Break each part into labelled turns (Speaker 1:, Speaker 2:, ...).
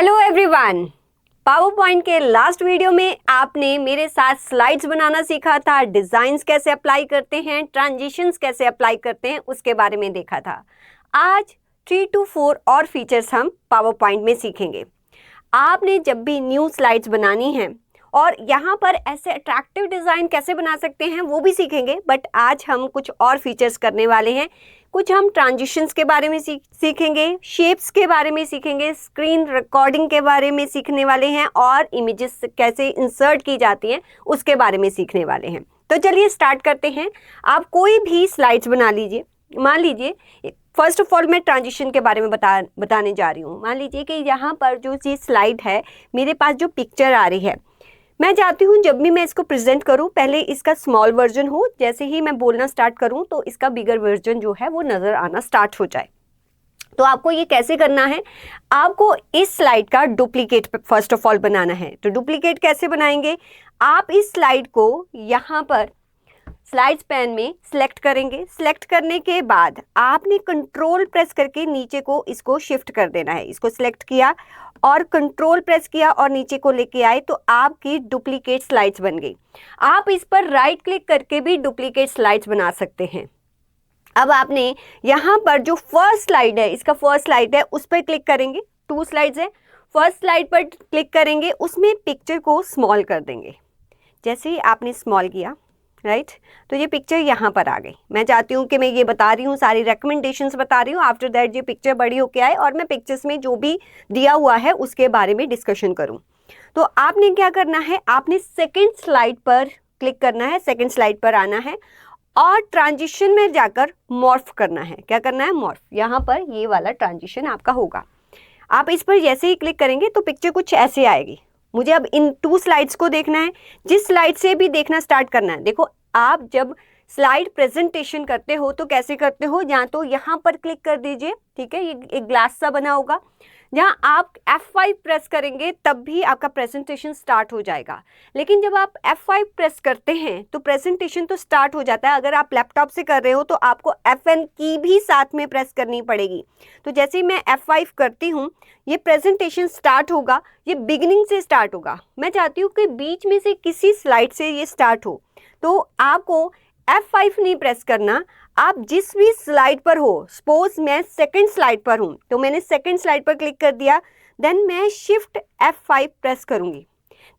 Speaker 1: Hello everyone. Power point के last video में आपने मेरे साथ स्लाइड्स बनाना सीखा था, डिजाइन्स कैसे अप्लाई करते हैं, ट्रांजिशंस कैसे अप्लाई करते हैं उसके बारे में देखा था। आज 3 to 4 और फीचर्स हम पावर पॉइंट में सीखेंगे। आपने जब भी न्यू स्लाइड्स बनानी है और यहाँ पर ऐसे अट्रैक्टिव डिज़ाइन कैसे बना सकते हैं वो भी सीखेंगे, बट आज हम कुछ और फीचर्स करने वाले हैं। कुछ हम ट्रांजिशंस के बारे में सीखेंगे, शेप्स के बारे में सीखेंगे, स्क्रीन रिकॉर्डिंग के बारे में सीखने वाले हैं और इमेजेस कैसे इंसर्ट की जाती हैं उसके बारे में सीखने वाले हैं। तो चलिए स्टार्ट करते हैं। आप कोई भी स्लाइड्स बना लीजिए। मान लीजिए फर्स्ट ऑफ ऑल मैं ट्रांजिशन के बारे में बताने जा रही हूँ। मान लीजिए कि यहाँ पर जो चीज़ स्लाइड है, मेरे पास जो पिक्चर आ रही है, मैं चाहती हूँ जब भी मैं इसको प्रेजेंट करूँ पहले इसका स्मॉल वर्जन हो, जैसे ही मैं बोलना स्टार्ट करूँ तो इसका बिगर वर्जन जो है वो नज़र आना स्टार्ट हो जाए। तो आपको ये कैसे करना है, आपको इस स्लाइड का डुप्लीकेट फर्स्ट ऑफ ऑल बनाना है। तो डुप्लीकेट कैसे बनाएंगे, आप इस स्लाइड को यहाँ पर स्लाइड्स पैन में सिलेक्ट करेंगे। सिलेक्ट करने के बाद आपने कंट्रोल प्रेस करके नीचे को इसको शिफ्ट कर देना है। इसको सिलेक्ट किया और कंट्रोल प्रेस किया और नीचे को लेके आए तो आपकी डुप्लीकेट स्लाइड्स बन गई। आप इस पर राइट क्लिक करके भी डुप्लीकेट स्लाइड्स बना सकते हैं। अब आपने यहाँ पर जो फर्स्ट स्लाइड है, इसका फर्स्ट स्लाइड है, उस पर क्लिक करेंगे। 2 स्लाइड्स है, फर्स्ट स्लाइड पर क्लिक करेंगे, उसमें पिक्चर को स्मॉल कर देंगे। जैसे ही आपने स्मॉल किया राइट, तो ये पिक्चर यहाँ पर आ गई। मैं चाहती हूँ कि मैं ये बता रही हूँ, सारी रिकमेंडेशंस बता रही हूँ, आफ्टर दैट ये पिक्चर बड़ी होके आए और मैं पिक्चर्स में जो भी दिया हुआ है उसके बारे में डिस्कशन करूँ। तो आपने क्या करना है, आपने सेकेंड स्लाइड पर क्लिक करना है, सेकेंड स्लाइड पर आना है और ट्रांजिशन में जाकर मॉर्फ करना है। क्या करना है, मॉर्फ। यहाँ पर ये वाला ट्रांजिशन आपका होगा। आप इस पर जैसे ही क्लिक करेंगे तो पिक्चर कुछ ऐसे आएगी। मुझे अब इन 2 स्लाइड्स को देखना है, जिस स्लाइड से भी देखना स्टार्ट करना है। देखो, आप जब स्लाइड प्रेजेंटेशन करते हो तो कैसे करते हो, या तो यहाँ पर क्लिक कर दीजिए, ठीक है, ये एक ग्लास सा बना होगा, जहाँ आप F5 प्रेस करेंगे तब भी आपका प्रेजेंटेशन स्टार्ट हो जाएगा। लेकिन जब आप F5 प्रेस करते हैं तो प्रेजेंटेशन तो स्टार्ट हो जाता है। अगर आप लैपटॉप से कर रहे हो तो आपको FN की भी साथ में प्रेस करनी पड़ेगी। तो जैसे ही मैं F5 करती हूँ ये प्रेजेंटेशन स्टार्ट होगा, ये बिगिनिंग से स्टार्ट होगा। मैं चाहती हूँ कि बीच में से किसी स्लाइड से ये स्टार्ट हो, तो आपको F5 नहीं प्रेस करना। आप जिस भी स्लाइड पर हो, सपोज मैं सेकंड स्लाइड पर हूँ तो मैंने सेकंड स्लाइड पर क्लिक कर दिया, देन मैं शिफ्ट F5 प्रेस करूँगी।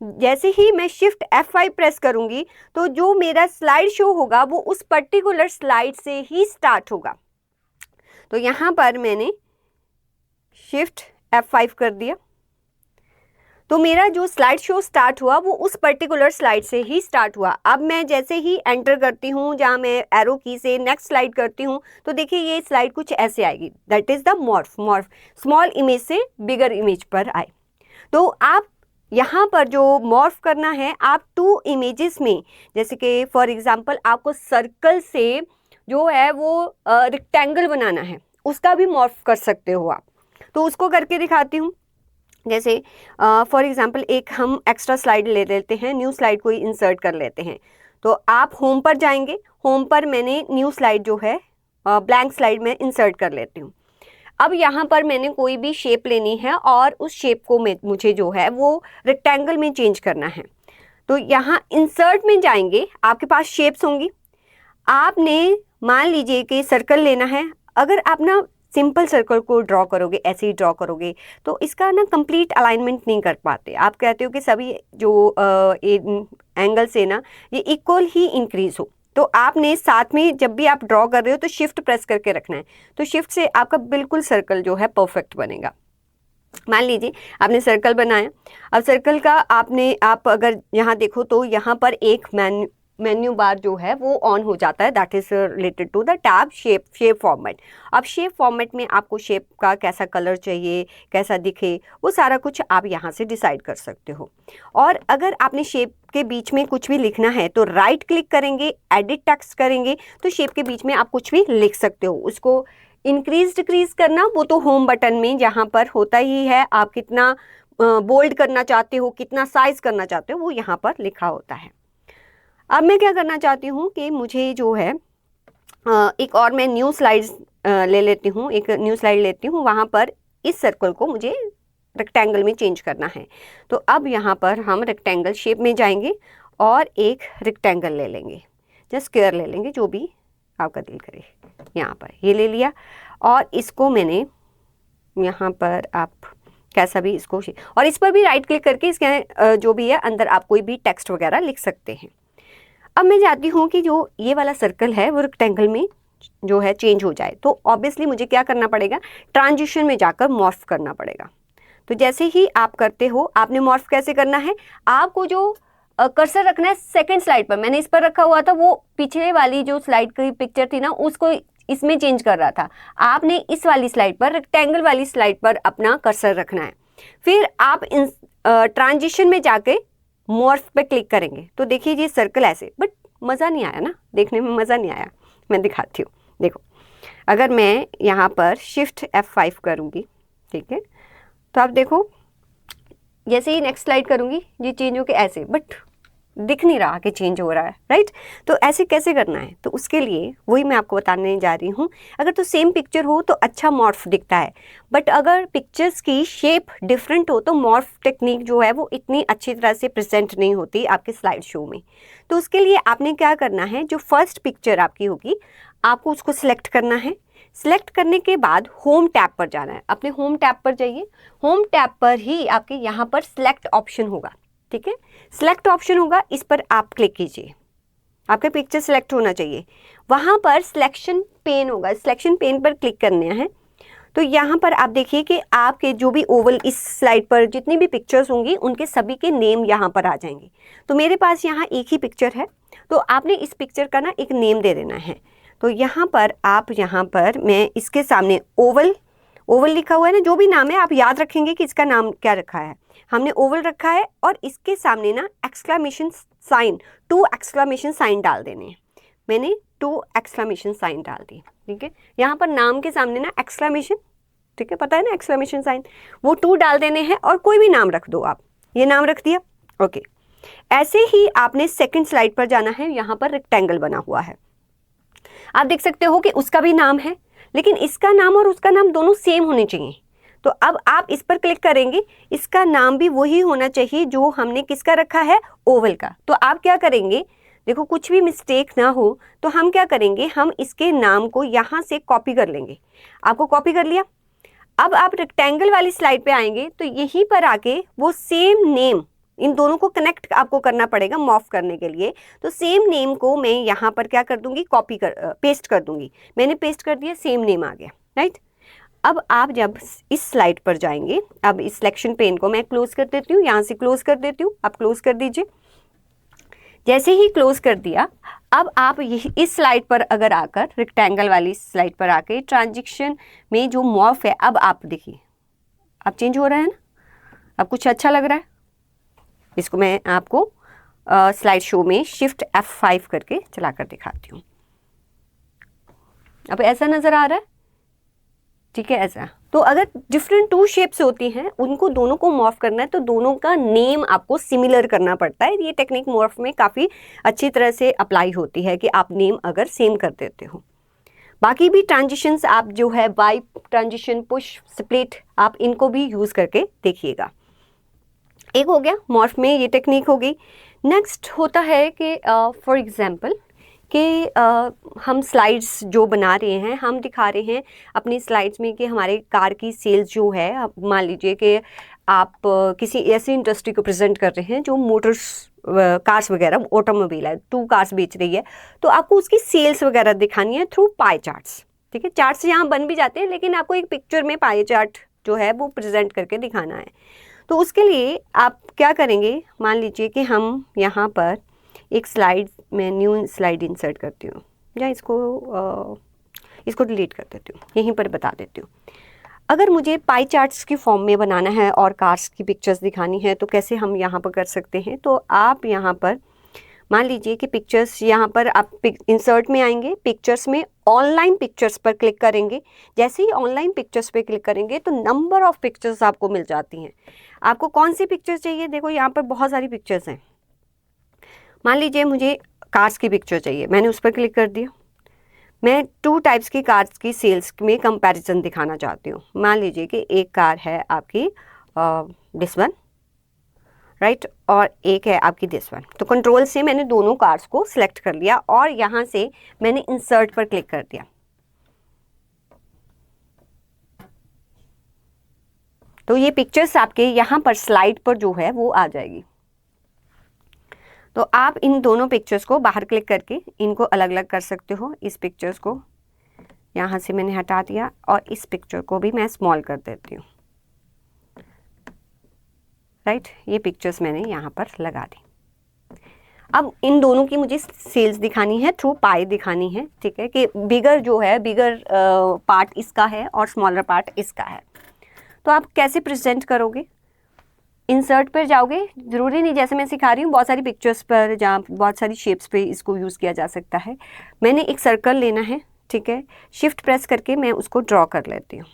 Speaker 1: जैसे ही मैं शिफ्ट F5 प्रेस करूँगी तो जो मेरा स्लाइड शो होगा वो उस पर्टिकुलर स्लाइड से ही स्टार्ट होगा। तो यहाँ पर मैंने शिफ्ट F5 कर दिया तो मेरा जो स्लाइड शो स्टार्ट हुआ वो उस पर्टिकुलर स्लाइड से ही स्टार्ट हुआ। अब मैं जैसे ही एंटर करती हूँ, जहाँ मैं एरो की से नेक्स्ट स्लाइड करती हूँ तो देखिए ये स्लाइड कुछ ऐसे आएगी। That is the morph small image से बिगर इमेज पर आए। तो आप यहाँ पर जो मॉर्फ करना है, आप 2 इमेजेस में, जैसे कि फॉर एग्जांपल आपको सर्कल से जो है वो रेक्टेंगल बनाना है, उसका भी मॉर्फ कर सकते हो आप। तो उसको करके दिखाती हूँ। जैसे फॉर एग्जांपल एक हम एक्स्ट्रा स्लाइड ले लेते हैं, न्यू स्लाइड कोई इंसर्ट कर लेते हैं। तो आप होम पर जाएंगे, होम पर मैंने न्यू स्लाइड जो है ब्लैंक स्लाइड में इंसर्ट कर लेती हूँ। अब यहाँ पर मैंने कोई भी शेप लेनी है और उस शेप को मुझे जो है वो रेक्टेंगल में चेंज करना है। तो यहाँ इंसर्ट में जाएंगे, आपके पास शेप्स होंगी। आपने मान लीजिए कि सर्कल लेना है। अगर आप ना सिंपल सर्कल को ड्रॉ करोगे, ऐसे ही ड्रॉ करोगे तो इसका ना कंप्लीट अलाइनमेंट नहीं कर पाते। आप कहते हो कि सभी जो एंगल से ना ये इक्वल ही इंक्रीज हो। तो आपने साथ में जब भी आप ड्रॉ कर रहे हो तो शिफ्ट प्रेस करके रखना है। तो शिफ्ट से आपका बिल्कुल सर्कल जो है परफेक्ट बनेगा। मान लीजिए आपने सर्कल बनाया। अब सर्कल का आप अगर यहाँ देखो तो यहाँ पर एक मेन्यू बार जो है वो ऑन हो जाता है। That is related to the tab shape format. अब शेप फॉर्मेट में आपको शेप का कैसा कलर चाहिए, कैसा दिखे, वो सारा कुछ आप यहाँ से डिसाइड कर सकते हो। और अगर आपने शेप के बीच में कुछ भी लिखना है तो राइट क्लिक करेंगे, एडिट टेक्स्ट करेंगे तो शेप के बीच में आप कुछ भी लिख सकते हो। उसको इंक्रीज डिक्रीज करना वो तो होम बटन में यहाँ पर होता ही है। आप कितना बोल्ड करना चाहते हो, कितना साइज करना चाहते हो, वो यहाँ पर लिखा होता है। अब मैं क्या करना चाहती हूँ कि मुझे जो है एक और मैं न्यू स्लाइड ले लेती हूँ, एक न्यू स्लाइड लेती हूँ। वहाँ पर इस सर्कल को मुझे रेक्टेंगल में चेंज करना है। तो अब यहाँ पर हम रेक्टेंगल शेप में जाएंगे और एक रेक्टेंगल ले लेंगे, या स्क्वायर ले लेंगे, जो भी आपका दिल करे। यहाँ पर ये ले लिया और इसको मैंने यहाँ पर आप कैसा भी इसको, और इस पर भी राइट क्लिक करके इसके जो भी है अंदर आप कोई भी टेक्स्ट वगैरह लिख सकते हैं। अब मैं चाहती हूँ कि जो ये वाला सर्कल है वो रेक्टेंगल में जो है चेंज हो जाए। तो ऑब्वियसली मुझे क्या करना पड़ेगा, ट्रांजिशन में जाकर मॉर्फ करना पड़ेगा। तो जैसे ही आप करते हो, आपने मॉर्फ कैसे करना है, आपको जो कर्सर रखना है सेकंड स्लाइड पर, मैंने इस पर रखा हुआ था, वो पिछले वाली जो स्लाइड की पिक्चर थी ना उसको इसमें चेंज कर रहा था। आपने इस वाली स्लाइड पर, रेक्टेंगल वाली स्लाइड पर अपना कर्सर रखना है। फिर आप इन ट्रांजिशन में जाके मॉर्फ पे क्लिक करेंगे तो देखिए ये सर्कल ऐसे, बट मज़ा नहीं आया ना, देखने में मज़ा नहीं आया। मैं दिखाती हूँ, देखो अगर मैं यहाँ पर शिफ्ट F5 करूँगी, ठीक है, तो आप देखो जैसे ही नेक्स्ट स्लाइड करूँगी ये चेंज होके ऐसे, बट दिख नहीं रहा कि चेंज हो रहा है, राइट। तो ऐसे कैसे करना है, तो उसके लिए वही मैं आपको बताने जा रही हूँ। अगर तो सेम पिक्चर हो तो अच्छा मॉर्फ दिखता है, बट अगर पिक्चर्स की शेप डिफरेंट हो तो मॉर्फ टेक्निक जो है वो इतनी अच्छी तरह से प्रेजेंट नहीं होती आपके स्लाइड शो में। तो उसके लिए आपने क्या करना है, जो फर्स्ट पिक्चर आपकी होगी आपको उसको सिलेक्ट करना है। सिलेक्ट करने के बाद होम टैब पर जाना है, अपने होम टैब पर जाइए। होम टैब पर ही आपके यहाँ पर सिलेक्ट ऑप्शन होगा, ठीक है, सिलेक्ट ऑप्शन होगा, इस पर आप क्लिक कीजिए, आपका पिक्चर सिलेक्ट होना चाहिए। वहाँ पर सिलेक्शन पेन होगा, सिलेक्शन पेन पर क्लिक करना है। तो यहाँ पर आप देखिए कि आपके जो भी ओवल इस स्लाइड पर जितनी भी पिक्चर्स होंगी उनके सभी के नेम यहाँ पर आ जाएंगे। तो मेरे पास यहाँ एक ही पिक्चर है, तो आपने इस पिक्चर का ना एक नेम दे देना है। तो यहाँ पर आप, यहाँ पर मैं इसके सामने ओवल लिखा हुआ है ना, जो भी नाम है आप याद रखेंगे कि इसका नाम क्या रखा है। हमने ओवल रखा है और इसके सामने ना एक्सक्लेमेशन साइन, 2 एक्सक्लेमेशन साइन डाल देने हैं। मैंने 2 एक्सक्लेमेशन साइन डाल दी, ठीक है। यहाँ पर नाम के सामने ना एक्सक्लेमेशन, ठीक है, पता है ना एक्सक्लेमेशन साइन, वो 2 डाल देने हैं और कोई भी नाम रख दो आप। ये नाम रख दिया, ओके। ऐसे ही आपने सेकंड स्लाइड पर जाना है, यहाँ पर रेक्टेंगल बना हुआ है, आप देख सकते हो कि उसका भी नाम है, लेकिन इसका नाम और उसका नाम दोनों सेम होने चाहिए। तो अब आप इस पर क्लिक करेंगे, इसका नाम भी वही होना चाहिए जो हमने किसका रखा है, ओवल का। तो आप क्या करेंगे, देखो कुछ भी मिस्टेक ना हो तो हम क्या करेंगे, हम इसके नाम को यहाँ से कॉपी कर लेंगे। आपको कॉपी कर लिया। अब आप रेक्टेंगल वाली स्लाइड पे आएंगे तो यहीं पर आके वो सेम नेम, इन दोनों को कनेक्ट आपको करना पड़ेगा मॉर्फ करने के लिए। तो सेम नेम को मैं यहाँ पर क्या कर दूंगी, पेस्ट कर दूंगी। मैंने पेस्ट कर दिया, सेम नेम आ गया, राइट। अब आप जब इस स्लाइड पर जाएंगे, अब इस सिलेक्शन पेन को मैं क्लोज कर देती हूँ, यहाँ से क्लोज कर देती हूँ, आप क्लोज कर दीजिए। जैसे ही क्लोज कर दिया, अब आप इस स्लाइड पर अगर आकर, रेक्टेंगल वाली स्लाइड पर आके ट्रांजिशन में जो मॉर्फ है, अब आप देखिए अब चेंज हो रहा है ना, अब कुछ अच्छा लग रहा है। इसको मैं आपको स्लाइड शो में शिफ्ट F5 करके चला कर दिखाती हूँ। अब ऐसा नज़र आ रहा है, ठीक है, ऐसा। तो अगर डिफरेंट 2 शेप्स होती हैं, उनको दोनों को मॉर्फ करना है तो दोनों का नेम आपको सिमिलर करना पड़ता है। ये टेक्निक मॉर्फ में काफ़ी अच्छी तरह से अप्लाई होती है कि आप नेम अगर सेम कर देते हो। बाकी भी ट्रांजिशंस आप जो है वाइप ट्रांजिशन, पुश, स्प्लिट, आप इनको भी यूज़ करके देखिएगा। एक हो गया मॉर्फ में, ये टेक्निक हो गई। नेक्स्ट होता है कि फॉर एग्जांपल कि हम स्लाइड्स जो बना रहे हैं, हम दिखा रहे हैं अपनी स्लाइड्स में कि हमारे कार की सेल्स जो है, मान लीजिए कि आप किसी ऐसी इंडस्ट्री को प्रेजेंट कर रहे हैं जो मोटर्स, कार्स वगैरह, ऑटोमोबाइल है, 2 कार्स बेच रही है, तो आपको उसकी सेल्स वगैरह दिखानी है थ्रू पाई चार्ट्स, ठीक है। चार्ट्स यहाँ बन भी जाते हैं, लेकिन आपको एक पिक्चर में पाई चार्ट जो है वो प्रेजेंट करके दिखाना है। तो उसके लिए आप क्या करेंगे, मान लीजिए कि हम यहाँ पर एक स्लाइड में न्यू स्लाइड इंसर्ट करती हूँ, या इसको डिलीट कर देती हूँ, यहीं पर बता देती हूँ। अगर मुझे पाई चार्ट्स की फॉर्म में बनाना है और कार्स की पिक्चर्स दिखानी है तो कैसे हम यहाँ पर कर सकते हैं। तो आप यहाँ पर मान लीजिए कि पिक्चर्स, यहाँ पर आप इंसर्ट में आएंगे, पिक्चर्स में ऑनलाइन पिक्चर्स पर क्लिक करेंगे। जैसे ही ऑनलाइन पिक्चर्स पे क्लिक करेंगे तो नंबर ऑफ़ पिक्चर्स आपको मिल जाती हैं। आपको कौन सी पिक्चर्स चाहिए, देखो यहाँ पर बहुत सारी पिक्चर्स हैं। मान लीजिए मुझे कार्स की पिक्चर चाहिए, मैंने उस पर क्लिक कर दिया। मैं 2 टाइप्स की कार्स की सेल्स में कंपैरिजन दिखाना चाहती हूँ। मान लीजिए कि एक कार है आपकी दिस वन, राइट, और एक है आपकी दिस वन। तो कंट्रोल से मैंने दोनों कार्ड्स को सिलेक्ट कर लिया और यहाँ से मैंने इंसर्ट पर क्लिक कर दिया। तो ये पिक्चर्स आपके यहाँ पर स्लाइड पर जो है वो आ जाएगी। तो आप इन दोनों पिक्चर्स को बाहर क्लिक करके इनको अलग अलग कर सकते हो। इस पिक्चर्स को यहाँ से मैंने हटा दिया और इस पिक्चर को भी मैं स्मॉल कर देती हूँ, राइट। ये पिक्चर्स मैंने यहाँ पर लगा दी। अब इन दोनों की मुझे सेल्स दिखानी है, थ्रू पाई दिखानी है, ठीक है, कि बिगर जो है, बिगर पार्ट इसका है और स्मॉलर पार्ट इसका है। तो आप कैसे प्रेजेंट करोगे? इंसर्ट पर जाओगे, ज़रूरी नहीं जैसे मैं सिखा रही हूँ, बहुत सारी पिक्चर्स पर, जहाँ बहुत सारी शेप्स पे इसको यूज़ किया जा सकता है। मैंने एक सर्कल लेना है, ठीक है, शिफ्ट प्रेस करके मैं उसको ड्रॉ कर लेती हूँ,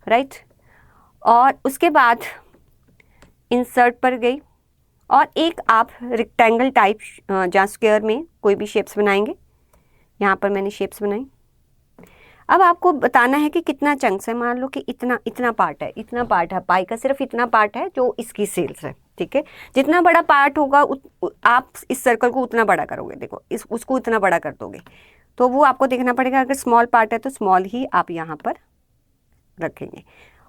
Speaker 1: राइट। और उसके बाद इंसर्ट पर गई और एक आप रेक्टेंगल टाइप जहाँ स्क्वायर में कोई भी शेप्स बनाएंगे, यहाँ पर मैंने शेप्स बनाई। अब आपको बताना है कि कितना चंक्स है। मान लो कि इतना इतना पार्ट है, इतना पार्ट है पाई का, सिर्फ इतना पार्ट है जो इसकी सेल्स है, ठीक है। जितना बड़ा पार्ट होगा आप इस सर्कल को उतना बड़ा करोगे, देखो उसको इतना बड़ा कर दोगे, तो वो आपको देखना पड़ेगा। अगर स्मॉल पार्ट है तो स्मॉल ही आप यहाँ पर रखेंगे।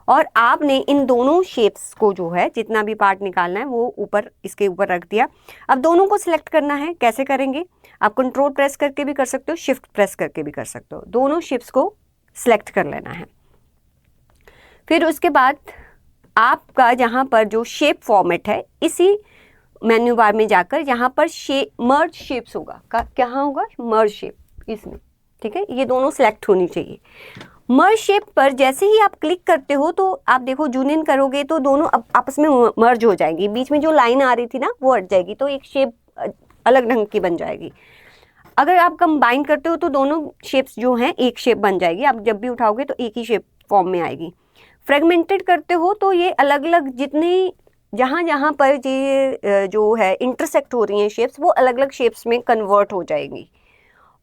Speaker 1: और आपने इन दोनों शेप्स को जो है, जितना भी पार्ट निकालना है वो ऊपर, इसके ऊपर रख दिया। अब दोनों को सिलेक्ट करना है। कैसे करेंगे? आप कंट्रोल प्रेस करके भी कर सकते हो, शिफ्ट प्रेस करके भी कर सकते हो। दोनों शेप्स को सिलेक्ट कर लेना है। फिर उसके बाद आपका जहाँ पर जो शेप फॉर्मेट है, इसी मेन्यू बार में जाकर यहाँ पर मर्ज शेप्स होगा, क्या होगा? मर्ज शेप इसमें, ठीक है। ये दोनों सिलेक्ट होनी चाहिए। मर्ज शेप पर जैसे ही आप क्लिक करते हो तो आप देखो, जूम इन करोगे तो दोनों आपस में मर्ज हो जाएंगी। बीच में जो लाइन आ रही थी ना वो हट जाएगी, तो एक शेप अलग ढंग की बन जाएगी। अगर आप कंबाइन करते हो तो दोनों शेप्स जो हैं एक शेप बन जाएगी। आप जब भी उठाओगे तो एक ही शेप फॉर्म में आएगी। फ्रेगमेंटेड करते हो तो ये अलग अलग, जितने जहाँ जहाँ पर ये जो है इंटरसेक्ट हो रही हैं शेप्स, वो अलग अलग शेप्स में कन्वर्ट हो जाएंगी।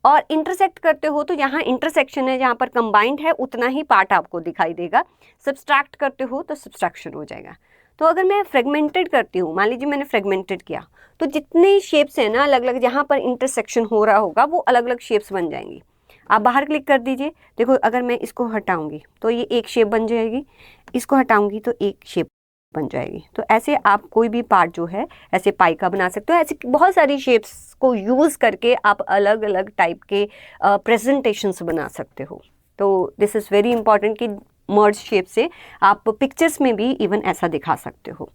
Speaker 1: और इंटरसेक्ट करते हो तो यहाँ इंटरसेक्शन है, जहाँ पर कंबाइंड है उतना ही पार्ट आपको दिखाई देगा। सब्सट्रैक्ट करते हो तो सब्सट्रैक्शन हो जाएगा। तो अगर मैं फ्रेगमेंटेड करती हूँ, मान लीजिए मैंने फ्रेगमेंटेड किया, तो जितने शेप्स हैं ना अलग अलग, जहाँ पर इंटरसेक्शन हो रहा होगा वो अलग अलग शेप्स बन जाएंगी। आप बाहर क्लिक कर दीजिए, देखो अगर मैं इसको हटाऊंगी तो ये एक शेप बन जाएगी, इसको हटाऊंगी तो एक शेप बन जाएगी। तो ऐसे आप कोई भी पार्ट जो है ऐसे पाई का बना सकते हो। ऐसे बहुत सारी शेप्स को यूज़ करके आप अलग अलग टाइप के प्रेजेंटेशंस बना सकते हो। तो दिस इज़ वेरी इंपॉर्टेंट कि मर्ज शेप से आप पिक्चर्स में भी इवन ऐसा दिखा सकते हो।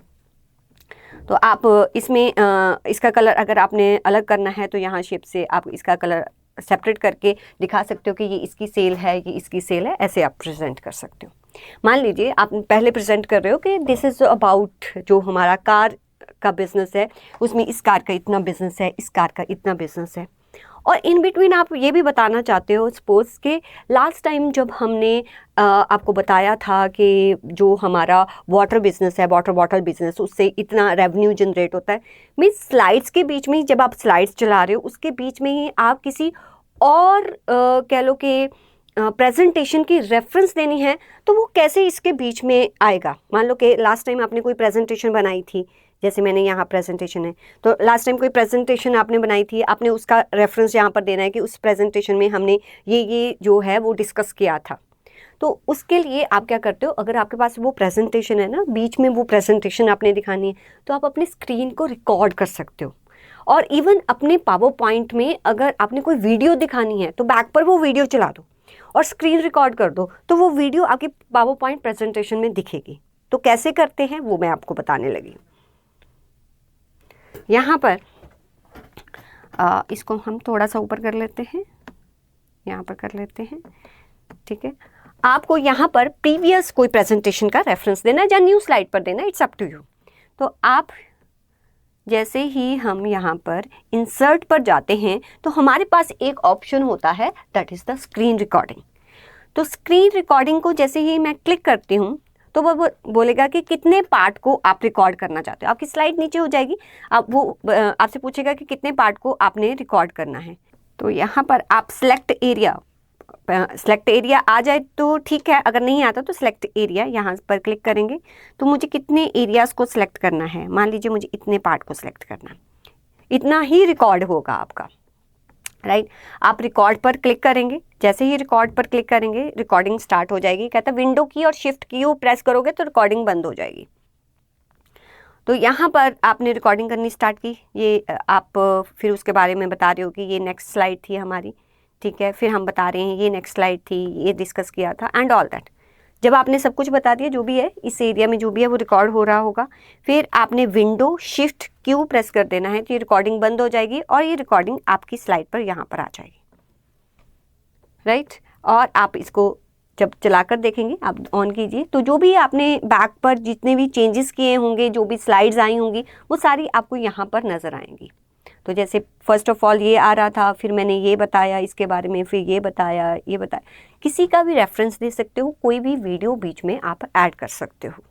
Speaker 1: तो आप इसमें इसका कलर अगर आपने अलग करना है तो यहाँ शेप से आप इसका कलर सेपरेट करके दिखा सकते हो कि ये इसकी सेल है, ये इसकी सेल है। ऐसे आप प्रेजेंट कर सकते हो। मान लीजिए आप पहले प्रेजेंट कर रहे हो कि दिस इज़ अबाउट जो हमारा कार का बिजनेस है, उसमें इस कार का इतना बिजनेस है, इस कार का इतना बिजनेस है। और इन बिटवीन आप ये भी बताना चाहते हो, सपोज के लास्ट टाइम जब हमने आपको बताया था कि जो हमारा वाटर बिजनेस है, वाटर बॉटल बिजनेस, उससे इतना रेवेन्यू जनरेट होता है। मीन्स स्लाइड्स के बीच में, जब आप स्लाइड्स चला रहे हो उसके बीच में ही आप किसी और कह लो कि प्रेजेंटेशन की रेफरेंस देनी है, तो वो कैसे इसके बीच में आएगा? मान लो कि लास्ट टाइम आपने कोई प्रेजेंटेशन बनाई थी, जैसे मैंने यहाँ प्रेजेंटेशन है, तो लास्ट टाइम कोई प्रेजेंटेशन आपने बनाई थी, आपने उसका रेफरेंस यहाँ पर देना है कि उस प्रेजेंटेशन में हमने ये जो है वो डिस्कस किया था। तो उसके लिए आप क्या करते हो, अगर आपके पास वो प्रेजेंटेशन है ना, बीच में वो प्रेजेंटेशन आपने दिखानी है, तो आप अपनी स्क्रीन को रिकॉर्ड कर सकते हो। और इवन अपने पावर पॉइंट में अगर आपने कोई वीडियो दिखानी है तो बैक पर वो वीडियो चला दो और स्क्रीन रिकॉर्ड कर दो, तो वो वीडियो आपकी पावर पॉइंट प्रेजेंटेशन में दिखेगी। तो कैसे करते हैं वो मैं आपको बताने लगी। यहाँ पर इसको हम थोड़ा सा ऊपर कर लेते हैं, यहाँ पर कर लेते हैं, ठीक है। आपको यहाँ पर प्रीवियस कोई प्रेजेंटेशन का रेफरेंस देना है या न्यू स्लाइड पर देना है, इट्स अप टू यू। तो आप जैसे ही हम यहाँ पर इंसर्ट पर जाते हैं तो हमारे पास एक ऑप्शन होता है, that is the screen recording. तो स्क्रीन रिकॉर्डिंग को जैसे ही मैं क्लिक करती हूँ तो वो बोलेगा कि कितने पार्ट को आप रिकॉर्ड करना चाहते हो। आपकी स्लाइड नीचे हो जाएगी, आप वो आपसे पूछेगा कि कितने पार्ट को आपने रिकॉर्ड करना है। तो यहाँ पर आप सिलेक्ट एरिया सेलेक्ट एरिया आ जाए तो ठीक है, अगर नहीं आता तो सेलेक्ट एरिया यहाँ पर क्लिक करेंगे तो मुझे कितने एरियाज़ को सिलेक्ट करना है, मान लीजिए मुझे इतने पार्ट को सिलेक्ट करना है, इतना ही रिकॉर्ड होगा आपका, राइट। आप रिकॉर्ड पर क्लिक करेंगे, जैसे ही रिकॉर्ड पर क्लिक करेंगे रिकॉर्डिंग स्टार्ट हो जाएगी। कहता है विंडो की और शिफ्ट की प्रेस करोगे तो रिकॉर्डिंग बंद हो जाएगी। तो यहाँ पर आपने रिकॉर्डिंग करनी स्टार्ट की, ये आप फिर उसके बारे में बता रहे हो कि ये नेक्स्ट स्लाइड थी हमारी, ठीक है, फिर हम बता रहे हैं ये नेक्स्ट स्लाइड थी, ये डिस्कस किया था एंड ऑल दैट। जब आपने सब कुछ बता दिया, जो भी है इस एरिया में जो भी है वो रिकॉर्ड हो रहा होगा, फिर आपने विंडो शिफ्ट क्यू प्रेस कर देना है तो ये रिकॉर्डिंग बंद हो जाएगी और ये रिकॉर्डिंग आपकी स्लाइड पर यहाँ पर आ जाएगी, राइट। और आप इसको जब चलाकर देखेंगे, आप ऑन कीजिए तो जो भी आपने बैक पर जितने भी चेंजेस किए होंगे, जो भी स्लाइड्स आई होंगी वो सारी आपको यहाँ पर नज़र आएंगी। तो जैसे फर्स्ट ऑफ ऑल ये आ रहा था, फिर मैंने ये बताया इसके बारे में, फिर ये बताया, ये बताया, किसी का भी रेफरेंस दे सकते हो, कोई भी वीडियो बीच में आप ऐड कर सकते हो।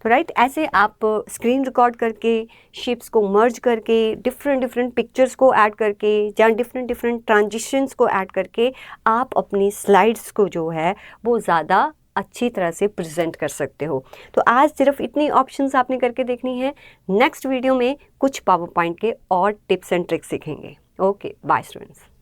Speaker 1: तो राइट, ऐसे आप स्क्रीन रिकॉर्ड करके, शेप्स को मर्ज करके, डिफरेंट पिक्चर्स को ऐड करके या डिफरेंट ट्रांजिशंस को ऐड करके आप अपनी स्लाइड्स को जो है वो ज़्यादा अच्छी तरह से प्रेजेंट कर सकते हो। तो आज सिर्फ इतनी ऑप्शंस आपने करके देखनी है। नेक्स्ट वीडियो में कुछ पावर पॉइंट के और टिप्स एंड ट्रिक्स सीखेंगे। Okay, bye students.